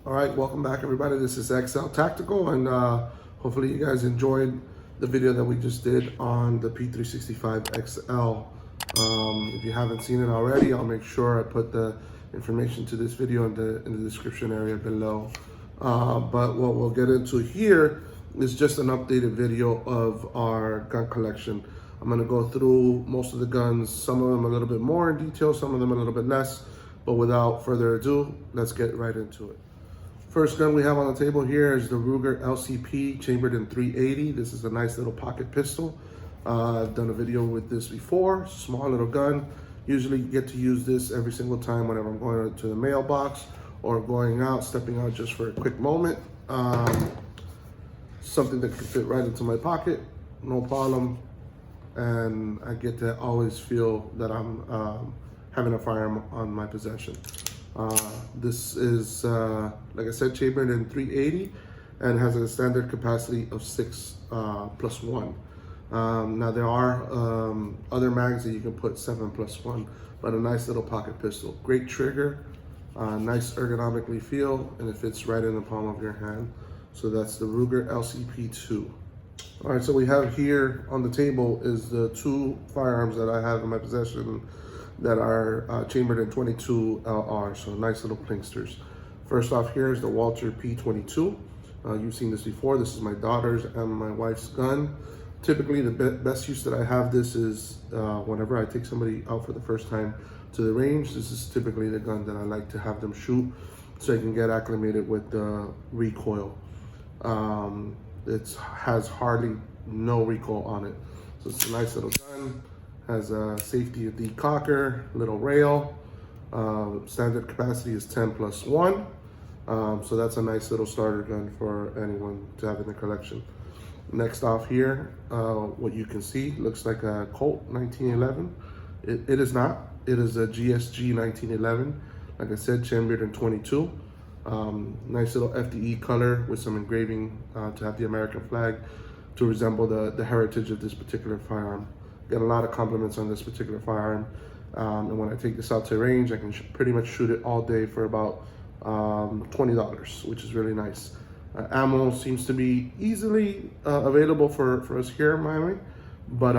All right, welcome back everybody. This is XL Tactical, and hopefully you guys enjoyed the video that we just did on the P365 XL. If you haven't seen it already, I'll make sure I put the information to this video in the description area below. But what we'll get into here is just an updated video of our gun collection. I'm gonna go through most of the guns, some of them a little bit more in detail, some of them a little bit less, but without further ado, let's get right into it. First gun we have on the table here is the Ruger LCP chambered in .380. This is a nice little pocket pistol. I've done a video with this before. It's a small little gun. Usually get to use this every single time whenever I'm going to the mailbox or going out, stepping out just for a quick moment. Something that can fit right into my pocket, no problem. And I get to always feel that I'm having a firearm on my possession. This is, like I said, chambered in .380 and has a standard capacity of 6+1. Now there are other mags that you can put 7+1, but a nice little pocket pistol. Great trigger, nice ergonomically feel, and it fits right in the palm of your hand. So that's the Ruger LCP2. All right, so we have here on the table is the two firearms that I have in my possession that are chambered in .22 LR, so nice little plinksters. First off here is the Walther P320. You've seen this before. This is my daughter's and my wife's gun. Typically the best use that I have this is whenever I take somebody out for the first time to the range. This is typically the gun that I like to have them shoot so I can get acclimated with the recoil. It has hardly no recoil on it. So it's a nice little gun. Has a safety decocker, little rail. Standard capacity is 10+1. So that's a nice little starter gun for anyone to have in the collection. Next off here, what you can see looks like a Colt 1911. It is not. It is a GSG 1911. Like I said, chambered in .22. Nice little FDE color with some engraving to have the American flag to resemble the heritage of this particular firearm. Get a lot of compliments on this particular firearm. And when I take this out to range, I can pretty much shoot it all day for about $20, which is really nice. Ammo seems to be easily available for us here in Miami, but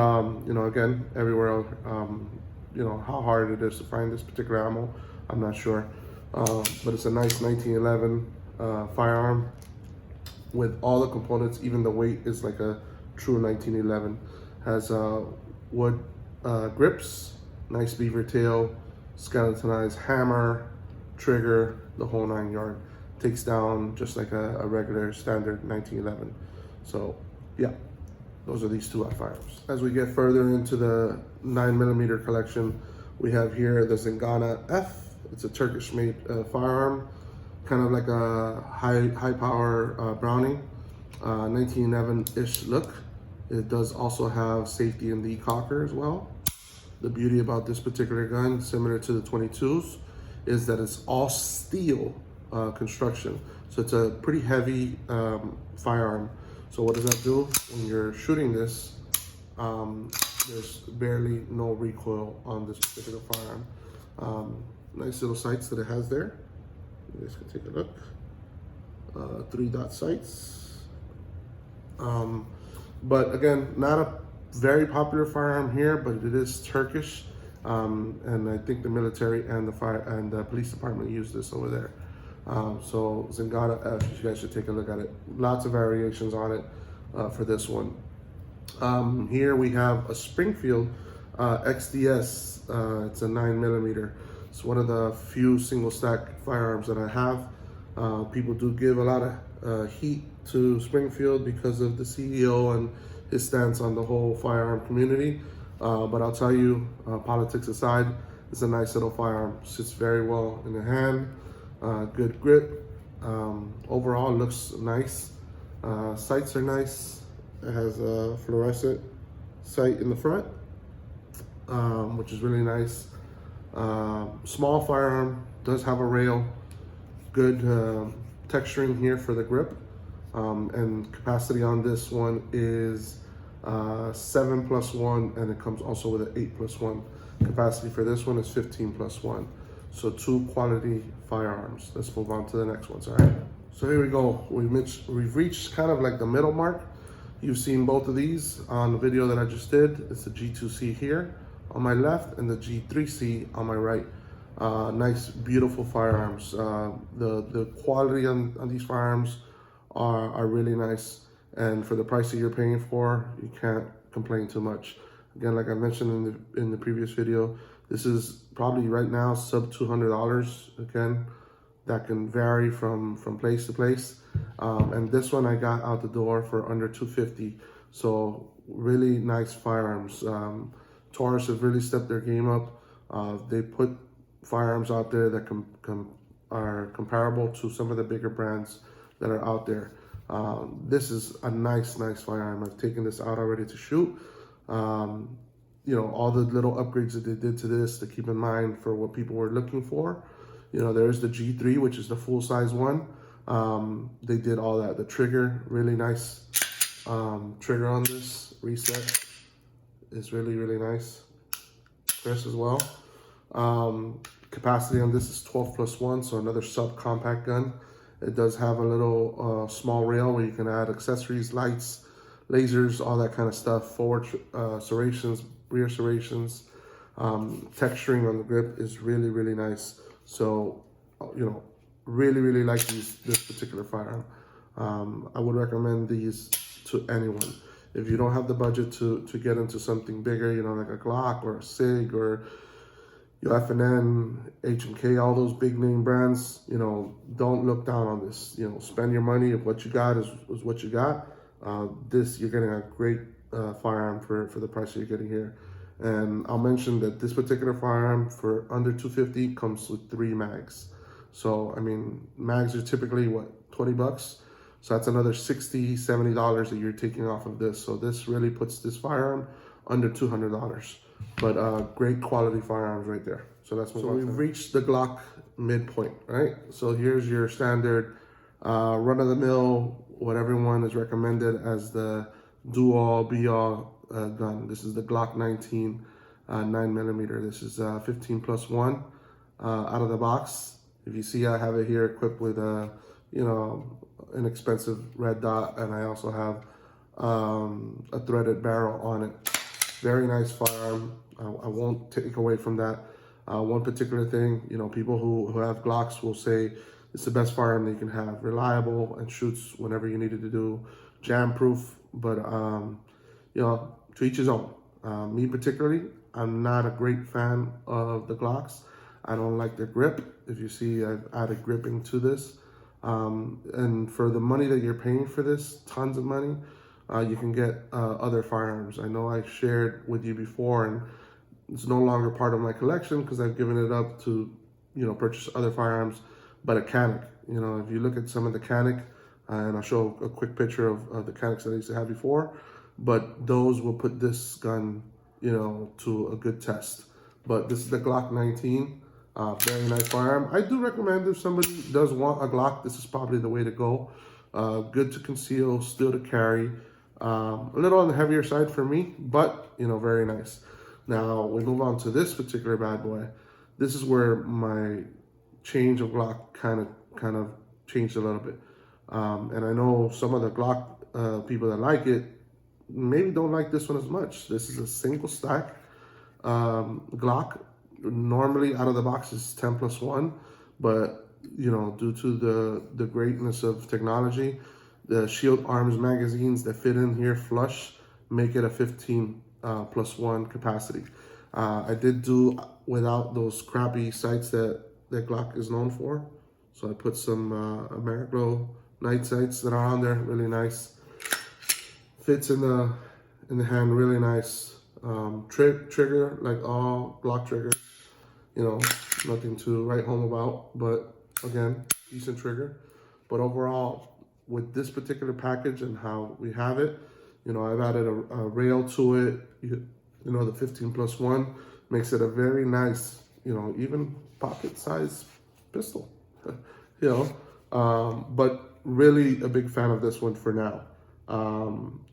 you know, again, everywhere, you know, how hard it is to find this particular ammo, I'm not sure. But it's a nice 1911 firearm with all the components. Even the weight is like a true 1911. Has wood grips, nice beaver tail, skeletonized hammer, trigger, the whole 9 yard. Takes down just like a regular standard 1911. So yeah, those are these two firearms. As we get further into the 9mm collection, we have here the Zingana-F. It's a Turkish-made firearm, kind of like a high power Browning, 1911-ish look. It does also have safety and decocker as well. The beauty about this particular gun, similar to the .22s, is that it's all steel construction. So it's a pretty heavy firearm. So what does that do? When you're shooting this, there's barely no recoil on this particular firearm. Nice little sights that it has there. You guys can take a look. 3-dot sights. But again, not a very popular firearm here, but it is Turkish. And I think the military and the police department use this over there. So Zingana-F, you guys should take a look at it. Lots of variations on it for this one. Here we have a Springfield XDS. It's a 9mm. It's one of the few single stack firearms that I have. People do give a lot of heat to Springfield because of the CEO and his stance on the whole firearm community. But I'll tell you, politics aside, it's a nice little firearm. Sits very well in the hand, good grip. Overall, looks nice. Sights are nice. It has a fluorescent sight in the front, which is really nice. Small firearm, does have a rail, good texturing here for the grip, and capacity on this one is 7+1, and it comes also with an 8+1. Capacity for this one is 15+1. So 2 quality firearms. Let's move on to the next ones, all right? So here we go. We've reached kind of like the middle mark. You've seen both of these on the video that I just did. It's the G2c here on my left and the G3c on my right. Nice, beautiful firearms. The quality on these firearms are really nice. And for the price that you're paying for, you can't complain too much. Again, like I mentioned in the previous video, this is probably right now sub $200. Again, that can vary from place to place. And this one I got out the door for under $250. So really nice firearms. Taurus has really stepped their game up. They put firearms out there that are comparable to some of the bigger brands that are out there. This is a nice firearm. I've taken this out already to shoot. You know, all the little upgrades that they did to this to keep in mind for what people were looking for. You know, there's the G3, which is the full-size one. They did all that. The trigger, really nice trigger on this. Reset is really nice. Crisp as well. Capacity on this is 12+1, so another subcompact gun. It does have a little small rail where you can add accessories, lights, lasers, all that kind of stuff. Forward serrations, rear serrations. Texturing on the grip is really nice. So, you know, really like this particular firearm. I would recommend these to anyone. If you don't have the budget to get into something bigger, you know, like a Glock or a Sig or your F&N, H&K, all those big name brands, you know, don't look down on this. You know, spend your money. If what you got is what you got, this, you're getting a great firearm for the price that you're getting here. And I'll mention that this particular firearm for under $250 comes with 3 mags. So, I mean, mags are typically, what, $20? So that's another $60, $70 that you're taking off of this. So this really puts this firearm under $200. But great quality firearms right there. So that's what we've reached the Glock midpoint, right? So here's your standard run-of-the-mill, what everyone is recommended as the do-all, be-all gun. This is the Glock 19 9mm. This is 15+1 out of the box. If you see, I have it here equipped with a, you know, inexpensive red dot, and I also have a threaded barrel on it. Very nice firearm. I won't take away from that. One particular thing, you know, people who have Glocks will say it's the best firearm that you can have. Reliable and shoots whenever you need it to do. Jam-proof, but you know, to each his own. Me particularly, I'm not a great fan of the Glocks. I don't like their grip. If you see, I've added gripping to this. And for the money that you're paying for this, tons of money, you can get other firearms. I know I shared with you before, and it's no longer part of my collection because I've given it up to, you know, purchase other firearms. But a Canic, you know, if you look at some of the Canic, and I'll show a quick picture of the Canics that I used to have before, but those will put this gun, you know, to a good test. But this is the Glock 19, very nice firearm. I do recommend if somebody does want a Glock, this is probably the way to go. Good to conceal, still to carry. A little on the heavier side for me, but, you know, very nice. Now, we move on to this particular bad boy. This is where my change of Glock kind of changed a little bit. And I know some of the Glock people that like it maybe don't like this one as much. This is a single stack Glock. Normally out of the box is 10+1, but you know, due to the greatness of technology, the shield arms magazines that fit in here flush make it a 15+1 capacity. I did do without those crappy sights that Glock is known for. So I put some Ameriglow night sights that are on there, really nice. Fits in the hand, really nice. Trigger, like all Glock triggers, you know, nothing to write home about, but again, decent trigger. But overall, with this particular package and how we have it, you know, I've added a rail to it. You know, the 15+1 makes it a very nice, you know, even pocket size pistol, you know, but really a big fan of this one for now.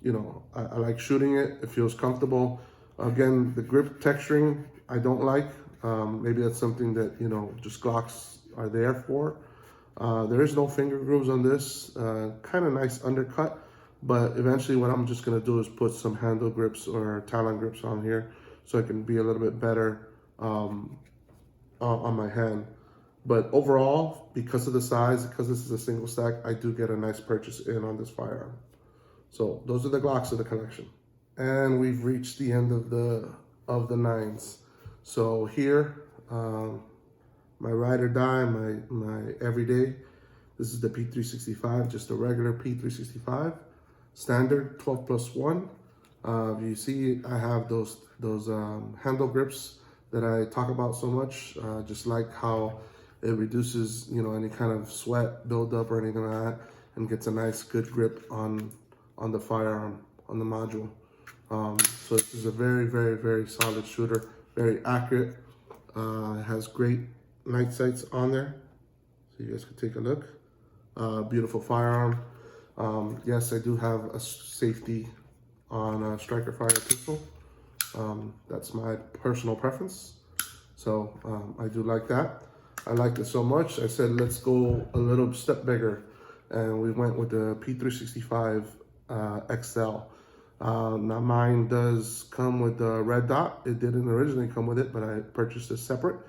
You know, I like shooting it. It feels comfortable. Again, the grip texturing, I don't like. Maybe that's something that, you know, just Glocks are there for. There is no finger grooves on this. Kind of nice undercut, but eventually what I'm just gonna do is put some handle grips or talon grips on here so it can be a little bit better on my hand. But overall, because of the size, because this is a single stack, I do get a nice purchase in on this firearm. So those are the Glocks of the collection. And we've reached the end of the nines. So here, my ride or die, my everyday. This is the P365, just a regular P365, standard 12+1. You see, I have those handle grips that I talk about so much. Just like how it reduces, you know, any kind of sweat buildup or anything like that, and gets a nice good grip on the firearm, on the module. So this is a very, very, very solid shooter, very accurate. It has great night sights on there, so you guys can take a look. Beautiful firearm. Yes, I do have a safety on a striker fire pistol. That's my personal preference, so I do like that. I liked it so much, I said let's go a little step bigger, and we went with the P365 XL. Now mine does come with the red dot. It didn't originally come with it, but I purchased it separate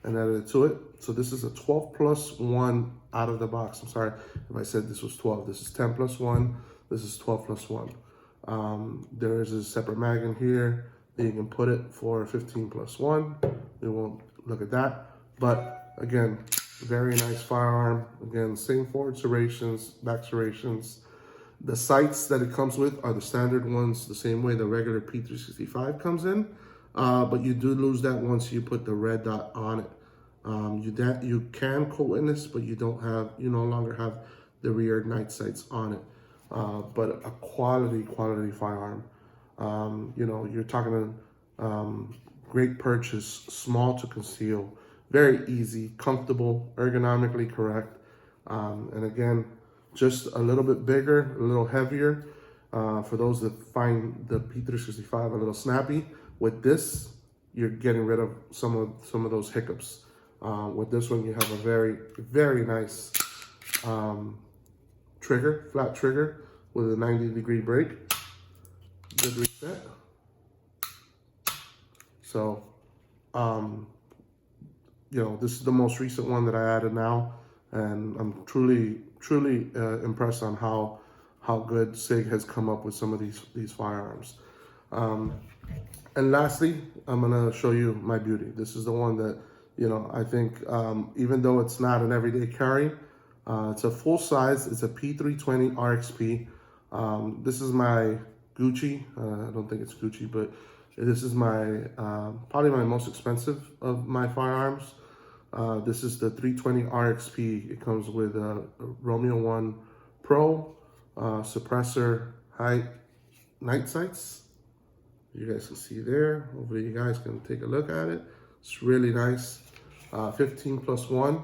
and added it to it. So this is a 12+1 out of the box. I'm sorry if I said this was 12. This is 10+1. This is 12+1. There is a separate mag in here that you can put it for 15+1. We won't look at that, but again, very nice firearm. Again, same forward serrations, back serrations. The sights that it comes with are the standard ones, the same way the regular P365 comes in, but you do lose that once you put the red dot on it. You can co-witness, but you no longer have the rear night sights on it. But a quality firearm. You know, you're talking great purchase, small to conceal, very easy, comfortable, ergonomically correct, and again, just a little bit bigger, a little heavier. For those that find the P365 a little snappy, with this, you're getting rid of some of those hiccups. With this one, you have a very, very nice trigger, flat trigger with a 90-degree break. Good reset. So, you know, this is the most recent one that I added now, and I'm truly impressed on how good Sig has come up with some of these firearms. And lastly, I'm gonna show you my beauty. This is the one that, you know, I think even though it's not an everyday carry, it's a full size. It's a P320 RXP. This is my Gucci. I don't think it's Gucci, but this is my probably my most expensive of my firearms. This is the 320 RXP. It comes with a Romeo 1 Pro, suppressor, height, night sights. You guys can see there. Hopefully you guys can take a look at it. It's really nice. 15+1.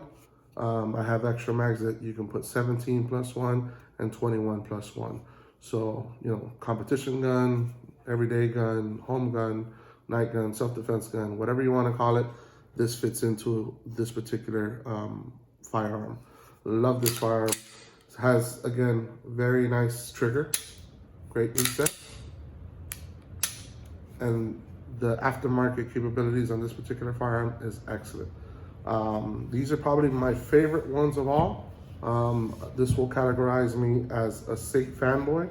I have extra mags that you can put 17+1 and 21+1. So, you know, competition gun, everyday gun, home gun, night gun, self-defense gun, whatever you want to call it, this fits into this particular firearm. Love this firearm. It has, again, very nice trigger, great reset, and the aftermarket capabilities on this particular firearm is excellent. These are probably my favorite ones of all. This will categorize me as a Sig fanboy.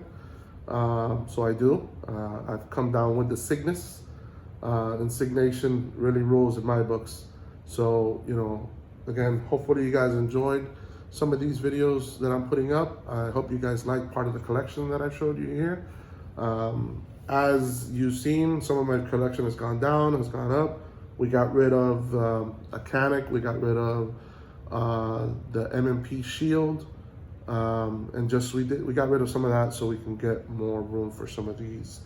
So I do. I've come down with the Signess. Insignation really rules in my books. So, you know, again, hopefully you guys enjoyed some of these videos that I'm putting up. I hope you guys like part of the collection that I showed you here. As you've seen, some of my collection has gone down, has gone up. We got rid of a Canic, we got rid of the M&P shield, and we got rid of some of that so we can get more room for some of these.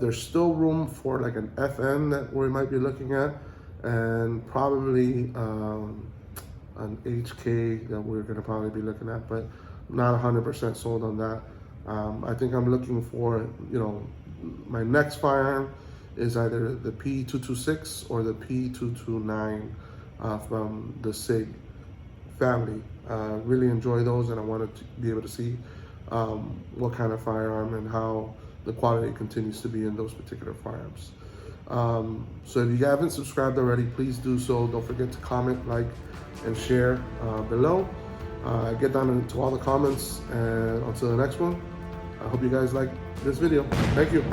There's still room for like an FN that we might be looking at, and probably an HK that we're gonna probably be looking at, but I'm not 100% sold on that. I think I'm looking for, you know, my next firearm is either the P326 or the P329 from the Sig family. Really enjoy those, and I wanted to be able to see what kind of firearm and how the quality continues to be in those particular firearms. So if you haven't subscribed already, please do so. Don't forget to comment, like, and share below. Get down into all the comments, and until the next one, I hope you guys like this video. Thank you.